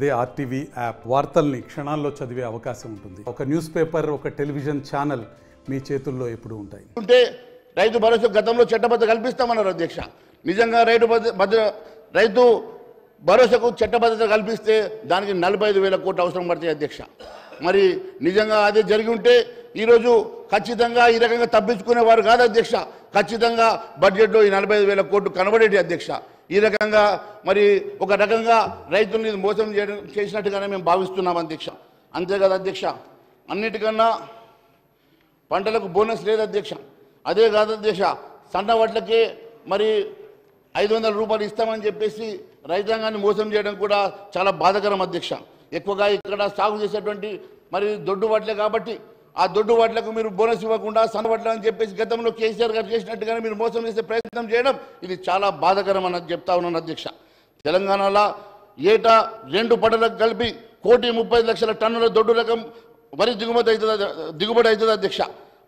అదే RTV app వార్తల్ని క్షణాల్లో చదివే అవకాశం ఉంటుంది. ఒక న్యూస్ పేపర్, ఒక టెలివిజన్ ఛానల్ మీ చేతుల్లో ఎప్పుడూ ఉంటాయి. ఉంటే రైతు భరోసా గతంలో చట్టబద్ధ కల్పిస్తామన్నారు అధ్యక్ష. నిజంగా రైతు భరోసాకు చట్టబద్ధత కల్పిస్తే దానికి 45,000 కోట్లు అవసరం పడతాయి అధ్యక్ష. మరి నిజంగా అదే జరిగి ఉంటే ఈరోజు ఖచ్చితంగా ఈ రకంగా తప్పించుకునేవారు కాదు అధ్యక్ష. ఖచ్చితంగా బడ్జెట్లో ఈ 45,000 కోట్లు కనబడేటి అధ్యక్ష. ఈ రకంగా మరి ఒక రకంగా రైతుల్ని మోసం చేసినట్టుగానే మేము భావిస్తున్నాం అధ్యక్ష. అంతే కదా అధ్యక్ష, అన్నిటికన్నా పంటలకు బోనస్ లేదు అధ్యక్ష. అదే కాదు అధ్యక్ష, సన్న వడ్లకే మరి 500 రూపాయలు ఇస్తామని చెప్పేసి రైతాంగాన్ని మోసం చేయడం కూడా చాలా బాధాకరం అధ్యక్ష. ఎక్కువగా ఇక్కడ సాగు చేసేటువంటి మరి దొడ్డు వడ్లే కాబట్టి ఆ దొడ్డు వడ్లకు మీరు బోనస్ ఇవ్వకుండా సన్న వడ్ల అని చెప్పేసి గతంలో కేసీఆర్ గారు చేసినట్టుగానే మీరు మోసం చేసే ప్రయత్నం చేయడం ఇది చాలా బాధాకరం అన్నది చెప్తా ఉన్నాను అధ్యక్ష. తెలంగాణలో ఏటా 2 పంటలకు కలిపి 1,30,00,000 టన్నుల దొడ్డు రకం వరి దిగుబడి అవుతుంది అధ్యక్ష.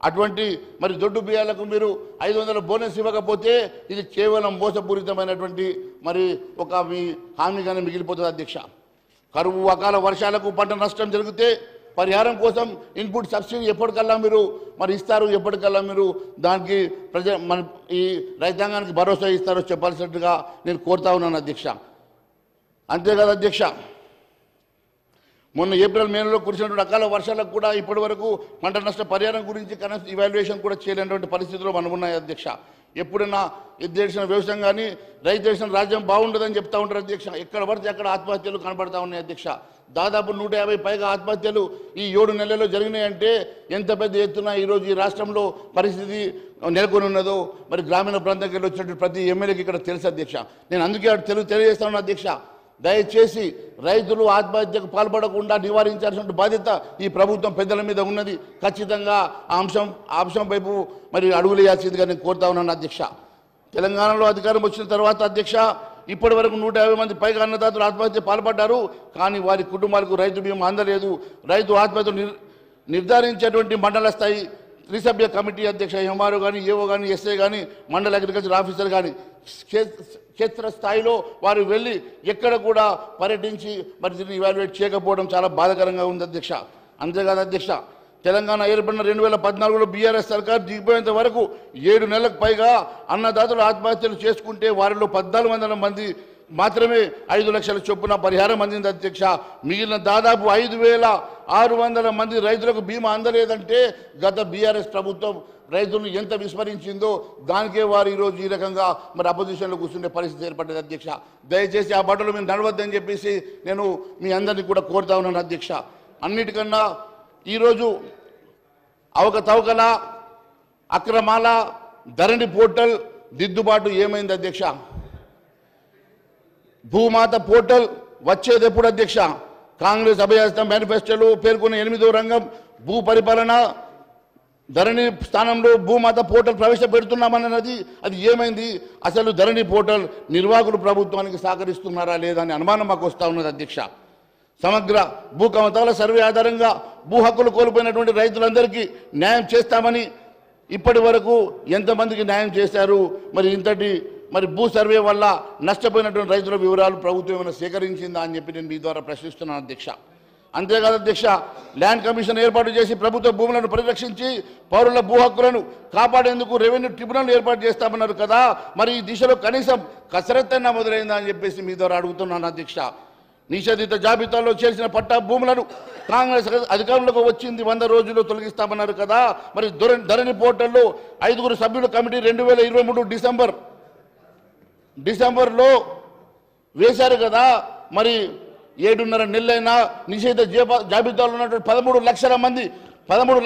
అటువంటి మరి దొడ్డు బియ్యాలకు మీరు 500 బోనస్ ఇవ్వకపోతే ఇది కేవలం మోసపూరితమైనటువంటి మరి ఒక మీ హామీగానే మిగిలిపోతుంది అధ్యక్ష. కరువు అకాల వర్షాలకు పంట నష్టం జరిగితే పరిహారం కోసం ఇన్పుట్ సబ్సిడీ ఎప్పటికల్లా మీరు మరి ఇస్తారు, ఎప్పటికల్లా మీరు దానికి మన ఈ రైతాంగానికి భరోసా ఇస్తారో చెప్పాల్సినట్టుగా నేను కోరుతా ఉన్నాను అధ్యక్ష. అంతేకాదు అధ్యక్ష, మొన్న ఏప్రిల్ మే నెలలో కురిసినటువంటి అకాల వర్షాలకు కూడా ఇప్పటి వరకు పంట నష్ట పరిహారం గురించి కనీసం ఇవాల్యుయేషన్ కూడా చేయలేనటువంటి పరిస్థితులు మనం ఉన్నాయి అధ్యక్ష. ఎప్పుడైనా ఎద్దేసిన వ్యవసాయం కానీ రైతు దేశం రాజ్యం బాగుండదని చెప్తా ఉంటారు అధ్యక్ష. ఎక్కడ పడితే అక్కడ ఆత్మహత్యలు కనబడతా ఉన్నాయి అధ్యక్ష. దాదాపు 150 పైగా ఆత్మహత్యలు ఈ 7 నెలల్లో జరిగినాయంటే ఎంత పెద్ద ఎత్తున ఈరోజు ఈ రాష్ట్రంలో పరిస్థితి నెలకొని ఉన్నదో మరి గ్రామీణ ప్రాంతానికి వెళ్ళి వచ్చినట్టు ప్రతి ఎమ్మెల్యేకి ఇక్కడ తెలుసు అధ్యక్ష. నేను అందుకే తెలియజేస్తాను అధ్యక్ష, దయచేసి రైతులు ఆత్మహత్యకు పాల్పడకుండా నివారించాల్సిన బాధ్యత ఈ ప్రభుత్వం పెద్దల మీద ఉన్నది. ఖచ్చితంగా ఆ అంశం వైపు మరి అడుగులేయాల్సిందిగా నేను కోరుతా ఉన్నాను అధ్యక్ష. తెలంగాణలో అధికారం వచ్చిన తర్వాత అధ్యక్ష ఇప్పటి వరకు 150 మంది పైగా అన్నదాతలు ఆత్మహత్య పాల్పడ్డారు. కానీ వారి కుటుంబాలకు రైతు బీమా అందలేదు. రైతు ఆత్మహత్య నిర్ధారించేటువంటి మండల స్థాయి త్రిసభ్య కమిటీ అధ్యక్ష ఎంఆర్ఓ కానీ, ఏఓ కానీ, ఎస్ఐ కానీ, మండల అగ్రికల్చర్ ఆఫీసర్ కానీ క్షేత్ర స్థాయిలో వారు వెళ్ళి ఎక్కడ కూడా పర్యటించి మరి దీన్ని ఇవాల్యుయేట్ చేయకపోవడం చాలా బాధాకరంగా ఉంది అధ్యక్ష. అంతేకాదు అధ్యక్ష, తెలంగాణ ఏర్పడిన 2014లో బీఆర్ఎస్ సర్కార్ దిగిపోయేంత వరకు 7 నెలలకు పైగా అన్నదాతలు ఆత్మహత్యలు చేసుకుంటే వారిలో 1400 మంది మాత్రమే 5 లక్షల చొప్పున పరిహారం అందింది అధ్యక్ష. మిగిలిన దాదాపు 5,600 మంది రైతులకు బీమా అందలేదంటే గత బీఆర్ఎస్ ప్రభుత్వం రైతులను ఎంత విస్మరించిందో దానికే వారు ఈరోజు ఈ రకంగా మరి అపోజిషన్లో కూర్చునే పరిస్థితి ఏర్పడ్డది అధ్యక్ష. దయచేసి ఆ బట్టలు మీరు నడవద్దని చెప్పేసి నేను మీ అందరినీ కూడా కోరుతా ఉన్నాను అధ్యక్ష. అన్నిటికన్నా ఈరోజు అవకతవకల అక్రమాల ధరణి పోర్టల్ దిద్దుబాటు ఏమైంది అధ్యక్ష? భూమాత పోర్టల్ వచ్చేది ఎప్పుడు అధ్యక్ష? కాంగ్రెస్ అభయహస్తం మేనిఫెస్టోలో పేర్కొన్న 8వ రంగం భూ పరిపాలన ధరణి స్థానంలో భూమాత పోర్టల్ ప్రవేశపెడుతున్నామన్నది అది ఏమైంది? అసలు ధరణి పోర్టల్ నిర్వాహకులు ప్రభుత్వానికి సహకరిస్తున్నారా లేదా అని అనుమానం మాకు వస్తూ ఉన్నది అధ్యక్ష. సమగ్ర భూ కమతాల సర్వే ఆధారంగా భూ హక్కులు కోల్పోయినటువంటి రైతులందరికీ న్యాయం చేస్తామని ఇప్పటి వరకు ఎంతమందికి న్యాయం చేశారు? మరి ఇంతటి మరి భూ సర్వే వల్ల నష్టపోయినటువంటి రైతుల వివరాలు ప్రభుత్వం ఏమైనా సేకరించిందా అని చెప్పి నేను మీ ద్వారా ప్రశ్నిస్తున్నాను అధ్యక్ష. అంతేకాదు అధ్యక్ష, ల్యాండ్ కమిషన్ ఏర్పాటు చేసి ప్రభుత్వ భూములను పరిరక్షించి పౌరుల భూ హక్కులను కాపాడేందుకు రెవెన్యూ ట్రిబ్యునల్ ఏర్పాటు చేస్తామన్నారు కదా, మరి ఈ దిశలో కనీసం కసరత్తైనా మొదలైందా అని చెప్పేసి మీ ద్వారా అడుగుతున్నాను అధ్యక్ష. నిషేధిత జాబితాలో చేర్చిన పట్టా భూములను కాంగ్రెస్ అధికారంలోకి వచ్చింది 100 రోజుల్లో తొలగిస్తామన్నారు కదా, మరి ధరణి పోర్టల్లో 5 సభ్యుల కమిటీ 2023 డిసెంబర్లో వేశారు కదా, మరి 7.5 నెలలైనా నిషేధ జాబితాలో ఉన్నటువంటి 13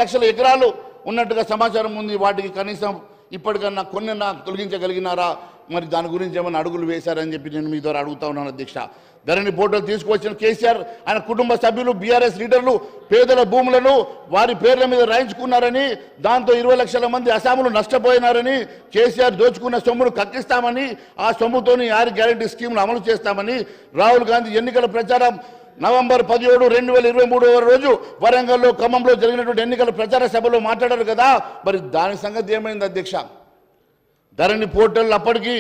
లక్షల ఎకరాలు ఉన్నట్టుగా సమాచారం ఉంది. వాటికి కనీసం ఇప్పటికన్నా కొన్ని తొలగించగలిగినారా? మరి దాని గురించి ఏమైనా అడుగులు వేశారని చెప్పి నేను మీ ద్వారా అడుగుతా ఉన్నాను అధ్యక్ష. ధరణి పోర్టల్ తీసుకువచ్చిన కేసీఆర్ ఆయన కుటుంబ సభ్యులు బీఆర్ఎస్ లీడర్లు పేదల భూములను వారి పేర్ల మీద రాయించుకున్నారని, దాంతో 20 లక్షల మంది అసాములు నష్టపోయినారని, కేసీఆర్ దోచుకున్న సొమ్మును కక్కిస్తామని, ఆ సొమ్ముతోని 6 గ్యారెంటీ స్కీములు అమలు చేస్తామని రాహుల్ గాంధీ ఎన్నికల ప్రచారం నవంబర్ 17, 2023 రోజు వరంగల్లో ఖమ్మంలో జరిగినటువంటి ఎన్నికల ప్రచార సభలో మాట్లాడారు కదా, మరి దాని సంగతి ఏమైంది అధ్యక్ష? ధరణి పోర్టల్ అప్పటికి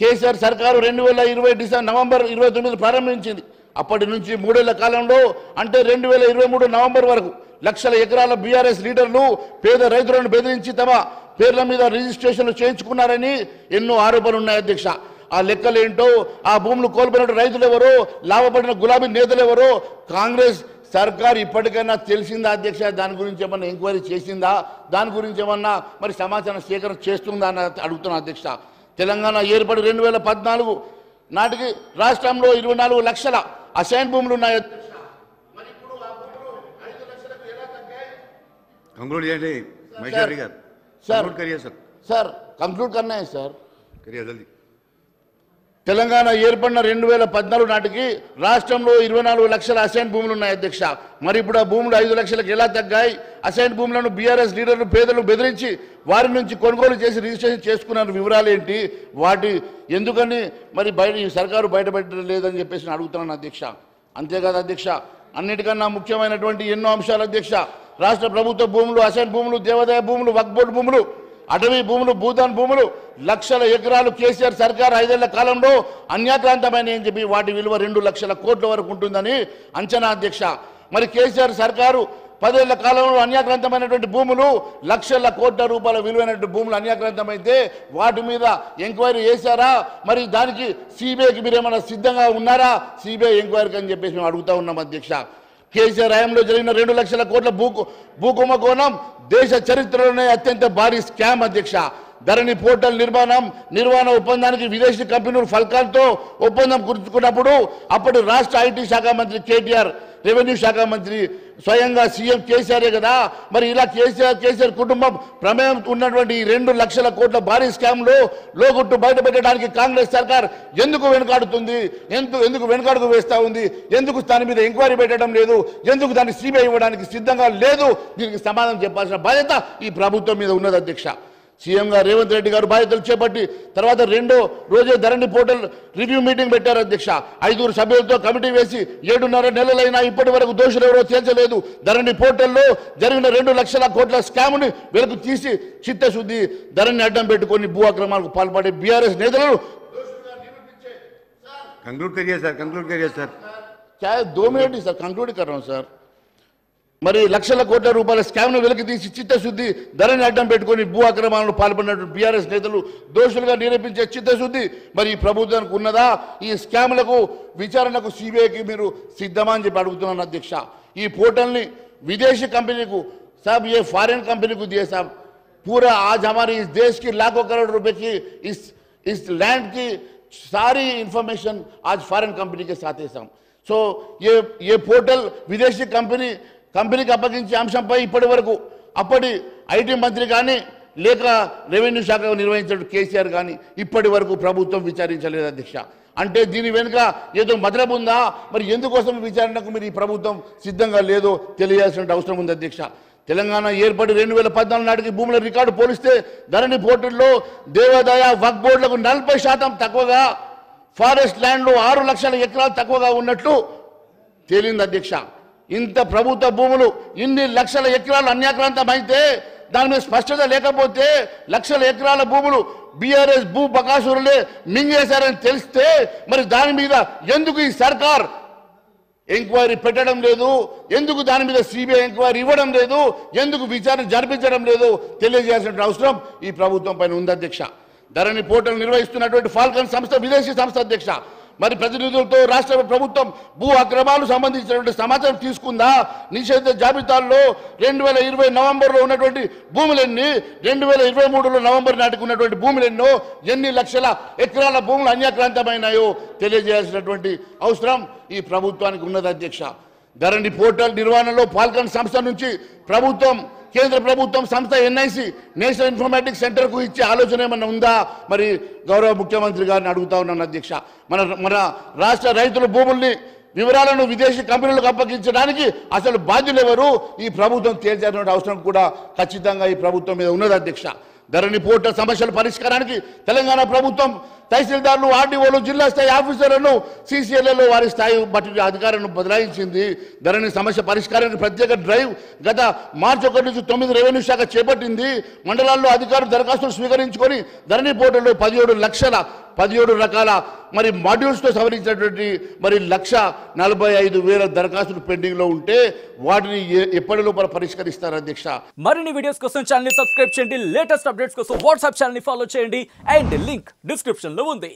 కేసీఆర్ సర్కారు 2020 నవంబర్ 29 ప్రారంభించింది. అప్పటి నుంచి 3 ఏళ్ల కాలంలో అంటే 2023 నవంబర్ వరకు లక్షల ఎకరాల బీఆర్ఎస్ లీడర్లు పేద రైతులను బెదిరించి తమ పేర్ల మీద రిజిస్ట్రేషన్లు చేయించుకున్నారని ఎన్నో ఆరోపణలు ఉన్నాయి అధ్యక్ష. ఆ లెక్కలేంటో, ఆ భూములు కోల్పోయిన రైతులు ఎవరో, లాభపడిన గులాబీ నేతలు ఎవరో కాంగ్రెస్ సర్కార్ ఇప్పటికైనా తెలిసిందా అధ్యక్ష? దాని గురించి ఏమన్నా ఎంక్వైరీ చేసిందా? దాని గురించి ఏమన్నా మరి సమాచారం సేకరణ చేస్తుందా అని అడుగుతున్నా అధ్యక్ష. తెలంగాణ ఏర్పడి 2014 నాటికి రాష్ట్రంలో 24 లక్షల అసైన్ భూములు ఉన్నాయి. कंक्लूड చేయండి మహేశ్వరి గారు. కంక్లూడ్ కరియే సార్. సార్ కంక్లూడ్ करना है సార్. కరియే జల్దీ. తెలంగాణ ఏర్పడిన 2014 నాటికి రాష్ట్రంలో 24 లక్షల అసైన్ భూములు ఉన్నాయి అధ్యక్ష. మరి ఇప్పుడు ఆ భూములు 5 లక్షలకు ఎలా తగ్గాయి? అసైన్ భూములను బీఆర్ఎస్ లీడర్లు పేదలు బెదిరించి వారి నుంచి కొనుగోలు చేసి రిజిస్ట్రేషన్ చేసుకున్న వివరాలు ఏంటి? వాటి ఎందుకని మరి ఈ సర్కారు బయటపెట్టడం లేదని చెప్పేసి అడుగుతున్నాను అధ్యక్ష. అంతేకాదు అధ్యక్ష, అన్నిటికన్నా ముఖ్యమైనటువంటి ఎన్నో అంశాలు అధ్యక్ష. రాష్ట్ర ప్రభుత్వ భూములు, అసైన్ భూములు, దేవాదాయ భూములు, వక్ఫ్ బోర్డు భూములు, అటవీ భూములు, భూదాన్ భూములు లక్షల ఎకరాలు కేసీఆర్ సర్కార్ 5 ఏళ్ల కాలంలో అన్యాక్రాంతమైన అని చెప్పి వాటి విలువ 2 లక్షల కోట్ల వరకు ఉంటుందని అంచనా అధ్యక్ష. మరి కేసీఆర్ సర్కారు 10 ఏళ్ల కాలంలో అన్యాక్రాంతమైనటువంటి భూములు లక్షల కోట్ల రూపాయల విలువైనటువంటి భూములు అన్యాక్రాంతమైతే వాటి మీద ఎంక్వైరీ చేశారా? మరి దానికి సిబిఐకి మీరేమైనా సిద్ధంగా ఉన్నారా? సిబిఐ ఎంక్వైరీకి అని చెప్పేసి మేము అడుగుతా ఉన్నాం అధ్యక్ష. కేసీఆర్ హయాంలో జరిగిన 2 లక్షల కోట్ల భూకుంభకోణం దేశ చరిత్రలోనే అత్యంత భారీ స్కామ్ అధ్యక్ష. ధరణి పోర్టల్ నిర్మాణ ఒప్పందానికి విదేశీ కంపెనీలు ఫల్కాన్తో ఒప్పందం కుదుర్చుకున్నప్పుడు అప్పటి రాష్ట్ర ఐటీ శాఖ మంత్రి కేటీఆర్, రెవెన్యూ శాఖ మంత్రి స్వయంగా సీఎం కేసీఆరే కదా. మరి ఇలా కేసీఆర్ కుటుంబం ప్రమేయం ఉన్నటువంటి 2 లక్షల కోట్ల భారీ స్కామ్లో లోగుట్టు బయటపెట్టడానికి కాంగ్రెస్ సర్కార్ ఎందుకు వెనుకాడుతుంది? ఎందుకు వెనుకాడుకు వేస్తూ ఉంది? ఎందుకు దాని మీద ఎంక్వైరీ పెట్టడం లేదు? ఎందుకు దాన్ని సిబిఐ ఇవ్వడానికి సిద్ధంగా లేదు? దీనికి సమాధానం చెప్పాల్సిన బాధ్యత ఈ ప్రభుత్వం మీద ఉన్నది అధ్యక్ష. సీఎంగా రేవంత్ రెడ్డి గారు బాధ్యతలు చేపట్టి తర్వాత 2వ రోజే ధరణి పోర్టల్ రివ్యూ మీటింగ్ పెట్టారు అధ్యక్ష. 5 సభ్యులతో కమిటీ వేసి 7.5 నెలలైనా ఇప్పటి వరకు దోషులు ఎవరో తేల్చలేదు. ధరణి పోర్టల్లో జరిగిన 2 లక్షల కోట్ల స్కామ్ని వెలుగు తీసి చిత్తశుద్ధి ధరణి అడ్డం పెట్టుకొని భూ అక్రమాలకు పాల్పడే బీఆర్ఎస్ నేతలను కంక్లూడ్ కరియే సార్. కంక్లూడ్ కరియే సార్. 2 మినిట్ సార్ కంక్లూడ్ కర్రాం సార్. మరి లక్షల కోట్ల రూపాయల స్కామ్ను వెలికి తీసి చిత్తశుద్ధి ధరణి అడ్డం పెట్టుకొని భూ అక్రమాలను పాల్పడినటువంటి బీఆర్ఎస్ నేతలు దోషులుగా నిరూపించే చిత్తశుద్ధి మరి ఈ ప్రభుత్వానికి ఉన్నదా? ఈ స్కామ్లకు విచారణకు సిబిఐకి మీరు సిద్ధమా అని చెప్పి అడుగుతున్నాను అధ్యక్ష. ఈ పోర్టల్ని విదేశీ कंपनी को साहब, ये फॉरेन कंपनी को दिए साहब. पूरा आज हमारे इस देश की लाखों करोड़ रुपए की इस लैंड की सारी इंफॉर्मेशन आज फॉरेन कंपनी के साथ है साहब. सो ये पोर्टल विदेशी కంపెనీకి అప్పగించే అంశంపై ఇప్పటి వరకు అప్పటి ఐటీ మంత్రి కానీ లేక రెవెన్యూ శాఖ నిర్వహించిన కేసీఆర్ కానీ ఇప్పటి వరకు ప్రభుత్వం విచారించలేదు అధ్యక్ష. అంటే దీని వెనుక ఏదో మతలబు ఉందా? మరి ఎందుకోసం విచారణకు మీరు ఈ ప్రభుత్వం సిద్ధంగా లేదో తెలియాల్సిన అవసరం ఉంది అధ్యక్ష. తెలంగాణ ఏర్పడి 2014 నాటికి భూముల రికార్డు పోలిస్తే ధరణి పోర్టల్లో దేవాదాయ వక్ఫ్ బోర్డులకు 40% తక్కువగా, ఫారెస్ట్ ల్యాండ్లో 6 లక్షల ఎకరాలు తక్కువగా ఉన్నట్లు తేలింది అధ్యక్ష. ఇంత ప్రభుత్వ భూములు ఇన్ని లక్షల ఎకరాలు అన్యాక్రాంతం అయితే దాని మీద స్పష్టత లేకపోతే లక్షల ఎకరాల భూములు బీఆర్ఎస్ భూ బకాసురులే మింగేశారని తెలిస్తే మరి దాని మీద ఎందుకు ఈ సర్కార్ ఎంక్వైరీ పెట్టడం లేదు? ఎందుకు దాని మీద సిబిఐ ఎంక్వైరీ ఇవ్వడం లేదు? ఎందుకు విచారణ జరిపించడం లేదు? తెలియజేయాల్సిన అవసరం ఈ ప్రభుత్వం పైన ఉంది అధ్యక్ష. ధరణి పోర్టల్ నిర్వహిస్తున్నటువంటి ఫాల్కన్ సంస్థ విదేశీ సంస్థ అధ్యక్ష. మరి ప్రతినిధులతో రాష్ట్ర ప్రభుత్వం భూ అక్రమాలు సంబంధించినటువంటి సమాచారం తీసుకుందా? నిషేధ జాబితాల్లో 2020 నవంబర్లో ఉన్నటువంటి భూములెన్ని, 2023 నవంబర్ నాటికి ఉన్నటువంటి భూములెన్నో, ఎన్ని లక్షల ఎకరాల భూములు అన్యాక్రాంతమైనాయో తెలియజేయాల్సినటువంటి అవసరం ఈ ప్రభుత్వానికి ఉన్నది అధ్యక్ష. ధరణి పోర్టల్ నిర్వహణలో ఫాల్కన్ సంస్థ నుంచి కేంద్ర ప్రభుత్వం సంస్థ ఎన్ఐసి నేషనల్ ఇన్ఫర్మేటిక్స్ సెంటర్కు ఇచ్చే ఆలోచన ఏమన్నా ఉందా? మరి గౌరవ ముఖ్యమంత్రి గారిని అడుగుతా ఉన్నాను అధ్యక్ష. మన రాష్ట్ర రైతుల భూముల్ని వివరాలను విదేశీ కంపెనీలకు అప్పగించడానికి అసలు బాధ్యులు ఎవరు? ఈ ప్రభుత్వం తేల్చాల్సిన అవసరం కూడా ఖచ్చితంగా ఈ ప్రభుత్వం మీద ఉన్నది అధ్యక్ష. ధరణి పోర్టల్ సమస్యల పరిష్కారానికి తెలంగాణ ప్రభుత్వం తహసీల్దార్లు, ఆర్డీఓలు, జిల్లా స్థాయి ఆఫీసర్లను సీసీఎల్ఏలో వారి స్థాయి బట్టి అధికారులను బదలాయించింది. ధరణి సమస్య పరిష్కారానికి ప్రత్యేక డ్రైవ్ గత మార్చి 1 నుంచి 9 రెవెన్యూ శాఖ చేపట్టింది. మండలాల్లో అధికారులు దరఖాస్తులు స్వీకరించుకొని ధరణి పోర్టల్లో 17 రకాల మరి మాడ్యూల్స్తో సవరించినటువంటి మరి 1,45,000 దరఖాస్తులు పెండింగ్లో ఉంటే వాటిని ఎప్పటి లోపల పరిష్కరిస్తారు అధ్యక్ష? మరిన్ని వీడియోస్ కోసం ఛానల్ ని సబ్స్క్రైబ్ చేయండి, లేటెస్ట్ అప్డేట్స్ కోసం వాట్సాప్ ఛానల్ ని ఫాలో చేయండి అండ్ లింక్ డిస్క్రిప్షన్ లో ఉంది.